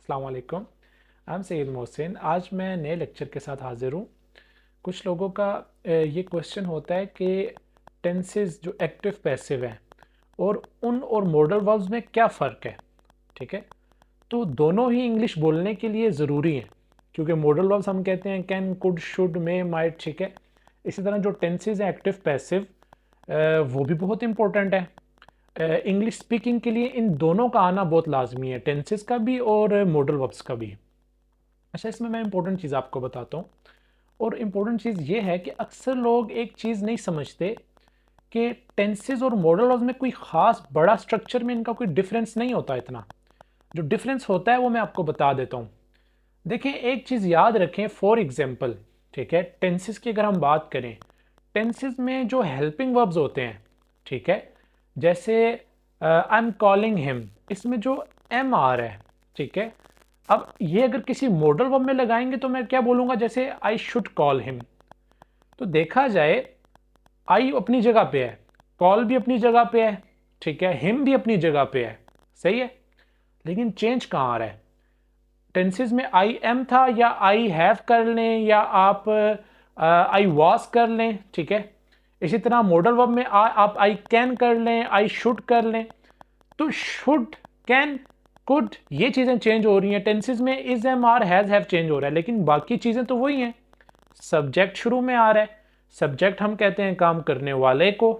अस्सलाम वालेकुम। I am Syed Mohsin. आज मैं नए लेक्चर के साथ हाज़िर हूँ। कुछ लोगों का ये क्वेश्चन होता है कि टेंसेस जो एक्टिव पैसिव हैं और मॉडल वर्ब्स में क्या फ़र्क है। ठीक है, तो दोनों ही इंग्लिश बोलने के लिए ज़रूरी हैं, क्योंकि मॉडल वर्ब्स हम कहते हैं can, could, should, may, might. ठीक है, इसी तरह जो टेंसेस हैं एक्टिव पैसिव वो भी बहुत इंपॉर्टेंट है। इंग्लिश स्पीकिंग के लिए इन दोनों का आना बहुत लाजमी है, टेंसेस का भी और मॉडल वर्ब्स का भी। अच्छा, इसमें मैं इंपॉर्टेंट चीज़ आपको बताता हूँ, और इम्पोर्टेंट चीज़ ये है कि अक्सर लोग एक चीज़ नहीं समझते कि टेंसेस और मॉडल वर्ब्स में कोई ख़ास बड़ा स्ट्रक्चर में इनका कोई डिफरेंस नहीं होता। इतना जो डिफरेंस होता है वो मैं आपको बता देता हूँ। देखें, एक चीज़ याद रखें, फॉर एग्जाम्पल, ठीक है, टेंसेस की अगर हम बात करें, टेंसेस में जो हेल्पिंग वर्ब्स होते हैं, ठीक है, जैसे आई एम कॉलिंग हिम, इसमें जो एम आ रहा है, ठीक है, अब ये अगर किसी मॉडल वर्ब में लगाएंगे तो मैं क्या बोलूँगा, जैसे आई शुड कॉल हिम। तो देखा जाए, आई अपनी जगह पे है, कॉल भी अपनी जगह पे है, ठीक है, हिम भी अपनी जगह पे है, सही है, लेकिन चेंज कहाँ आ रहा है। टेंसेस में आई एम था, या आई हैव कर लें, या आप आई वॉज कर लें, ठीक है। इसी तरह मॉडल वर्ब में आप आई कैन कर लें, आई शुड कर लें। तो शुड, कैन, कुड, ये चीज़ें चेंज हो रही हैं। टेंसेस में is, am, are, has, have change हो रहा है, लेकिन बाकी चीज़ें तो वही हैं। सब्जेक्ट शुरू में आ रहा है, सब्जेक्ट हम कहते हैं काम करने वाले को,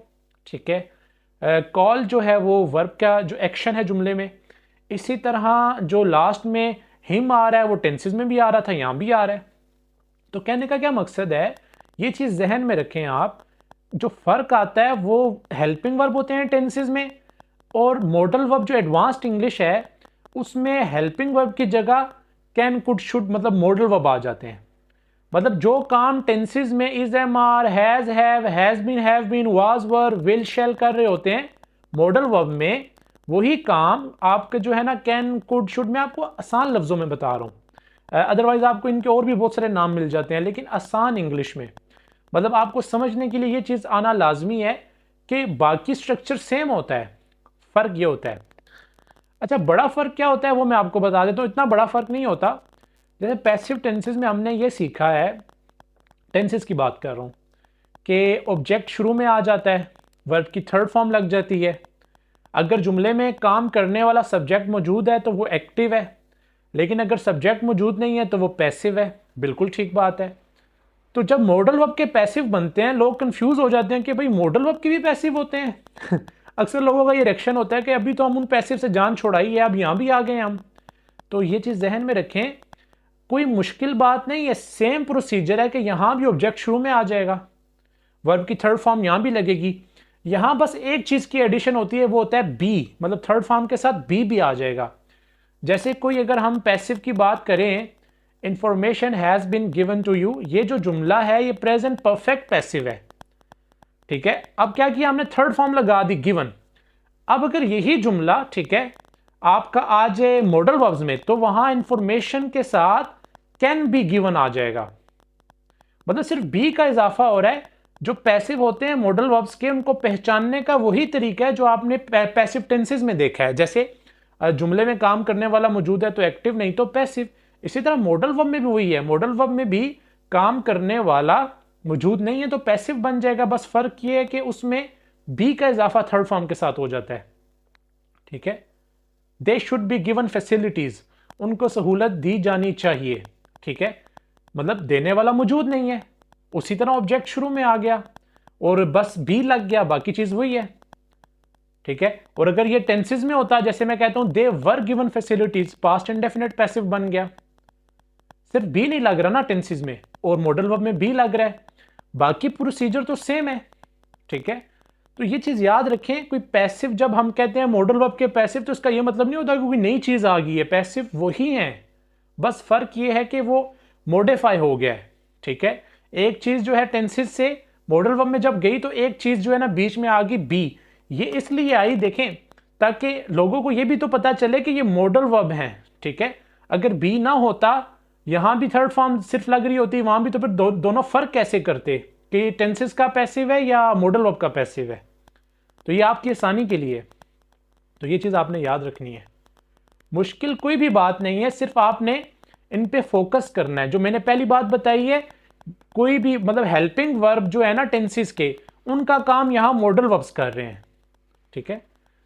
ठीक है। कॉल जो है वो वर्ब का जो एक्शन है जुमले में। इसी तरह जो लास्ट में हिम आ रहा है वो टेंसेस में भी आ रहा था, यहाँ भी आ रहा है। तो कहने का क्या मकसद है, ये चीज़ जहन में रखें आप, जो फ़र्क आता है वो हेल्पिंग वर्ब होते हैं टेंसेस में, और मॉडल वर्ब जो एडवांस्ड इंग्लिश है उसमें हेल्पिंग वर्ब की जगह कैन, कुड, शुड मतलब मॉडल वर्ब आ जाते हैं। मतलब जो काम टेंसेस में is, am, are, has been, have been, was, were, will, shall कर रहे होते हैं, मॉडल वर्ब में वही काम आपके जो है ना कैन, कुड, शुड, मैं आपको आसान लफ्ज़ों में बता रहा हूँ। अदरवाइज आपको इनके और भी बहुत सारे नाम मिल जाते हैं, लेकिन आसान इंग्लिश में, मतलब आपको समझने के लिए ये चीज़ आना लाजमी है कि बाकी स्ट्रक्चर सेम होता है, फ़र्क ये होता है। अच्छा, बड़ा फ़र्क क्या होता है वो मैं आपको बता देता हूँ। इतना बड़ा फ़र्क नहीं होता। जैसे पैसिव टेंसेस में हमने ये सीखा है, टेंसेस की बात कर रहा हूँ, कि ऑब्जेक्ट शुरू में आ जाता है, वर्ब की थर्ड फॉर्म लग जाती है। अगर जुमले में काम करने वाला सब्जेक्ट मौजूद है तो वो एक्टिव है, लेकिन अगर सब्जेक्ट मौजूद नहीं है तो वो पैसिव है। बिल्कुल ठीक बात है। तो जब मॉडल वर्ब के पैसिव बनते हैं, लोग कंफ्यूज हो जाते हैं कि भाई मॉडल वर्ब के भी पैसिव होते हैं। अक्सर लोगों का ये रिएक्शन होता है कि अभी तो हम उन पैसिव से जान छोड़ाई है, अब यहाँ भी आ गए हम। तो ये चीज़ जहन में रखें, कोई मुश्किल बात नहीं है, सेम प्रोसीजर है कि यहाँ भी ऑब्जेक्ट शुरू में आ जाएगा, वर्ब की थर्ड फॉर्म यहाँ भी लगेगी। यहाँ बस एक चीज़ की एडिशन होती है, वो होता है बी, मतलब थर्ड फॉर्म के साथ बी भी आ जाएगा। जैसे कोई अगर हम पैसिव की बात करें, information has been given to you, ये जो जुमला है ये प्रेजेंट परफेक्ट पैसिव है, ठीक है। अब क्या किया हमने, थर्ड फॉर्म लगा दी गिवन। अब अगर यही जुमला, ठीक है, आपका आ जाए मॉडल वर्ब्स में, तो वहां इंफॉर्मेशन के साथ कैन बी गिवन आ जाएगा। मतलब सिर्फ बी का इजाफा हो रहा है। जो पैसिव होते हैं मॉडल वर्ब्स के, उनको पहचानने का वही तरीका है जो आपने पैसिव टेंसेस में देखा है। जैसे जुमले में काम करने वाला मौजूद है तो एक्टिव, नहीं तो पैसिव। इसी तरह मॉडल वर्ब में भी वही है, मॉडल वर्ब में भी काम करने वाला मौजूद नहीं है तो पैसिव बन जाएगा। बस फर्क ये है कि उसमें बी का इजाफा थर्ड फॉर्म के साथ हो जाता है, ठीक है। They should be given facilities, उनको सहूलत दी जानी चाहिए, ठीक है। मतलब देने वाला मौजूद नहीं है, उसी तरह ऑब्जेक्ट शुरू में आ गया और बस बी लग गया, बाकी चीज वही है, ठीक है। और अगर ये टेंसेस में होता, जैसे मैं कहता हूं they were given facilities, past indefinite passive बन गया। सिर्फ बी नहीं लग रहा ना टेंसेस में, और मॉडल वर्ब में बी लग रहा है, बाकी प्रोसीजर तो सेम है, ठीक है। तो ये चीज याद रखें, कोई पैसिव जब हम कहते हैं मॉडल वर्ब के पैसिव, तो इसका ये मतलब नहीं होता कि कोई नई चीज आ गई है, पैसिव वही है, बस फर्क ये है कि वो मॉडिफाई हो गया है, ठीक है। एक चीज जो है टेंसेस से मॉडल वर्ब में जब गई, तो एक चीज जो है ना बीच में आ गई बी। ये इसलिए आई, देखें, ताकि लोगों को ये भी तो पता चले कि ये मॉडल वर्ब है, ठीक है। अगर बी ना होता, यहां भी थर्ड फॉर्म सिर्फ लग रही होती, वहां भी, तो फिर दोनों फर्क कैसे करते कि टेंसेस का पैसिव है या मॉडल वर्ब का पैसिव है। तो ये आपकी आसानी के लिए, तो ये चीज़ आपने याद रखनी है। मुश्किल कोई भी बात नहीं है, सिर्फ आपने इन पे फोकस करना है। जो मैंने पहली बात बताई है, कोई भी मतलब हेल्पिंग वर्ब जो है ना टेंसेस के, उनका काम यहां मॉडल वर्ब्स कर रहे हैं, ठीक है।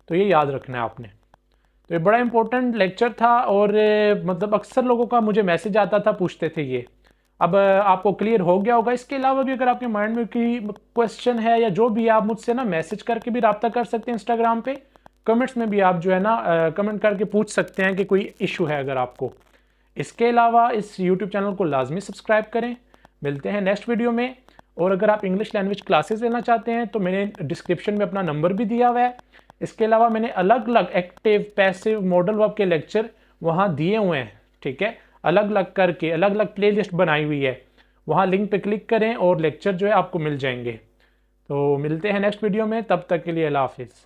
तो ये याद रखना है आपने। तो ये बड़ा इंपॉर्टेंट लेक्चर था, और मतलब अक्सर लोगों का मुझे मैसेज आता था, पूछते थे ये। अब आपको क्लियर हो गया होगा। इसके अलावा भी अगर आपके माइंड में कोई क्वेश्चन है या जो भी, आप मुझसे ना मैसेज करके भी रब्ता कर सकते हैं इंस्टाग्राम पे, कमेंट्स में भी आप जो है ना कमेंट करके पूछ सकते हैं कि कोई इशू है अगर आपको। इसके अलावा इस यूट्यूब चैनल को लाजमी सब्सक्राइब करें। मिलते हैं नेक्स्ट वीडियो में। और अगर आप इंग्लिश लैंग्वेज क्लासेस लेना चाहते हैं तो मैंने डिस्क्रिप्शन में अपना नंबर भी दिया हुआ है। इसके अलावा मैंने अलग अलग एक्टिव, पैसिव, मॉडल वर्ब के लेक्चर वहाँ दिए हुए हैं, ठीक है। अलग अलग करके अलग अलग प्लेलिस्ट बनाई हुई है, वहाँ लिंक पे क्लिक करें और लेक्चर जो है आपको मिल जाएंगे। तो मिलते हैं नेक्स्ट वीडियो में, तब तक के लिए अल्लाह हाफिज़।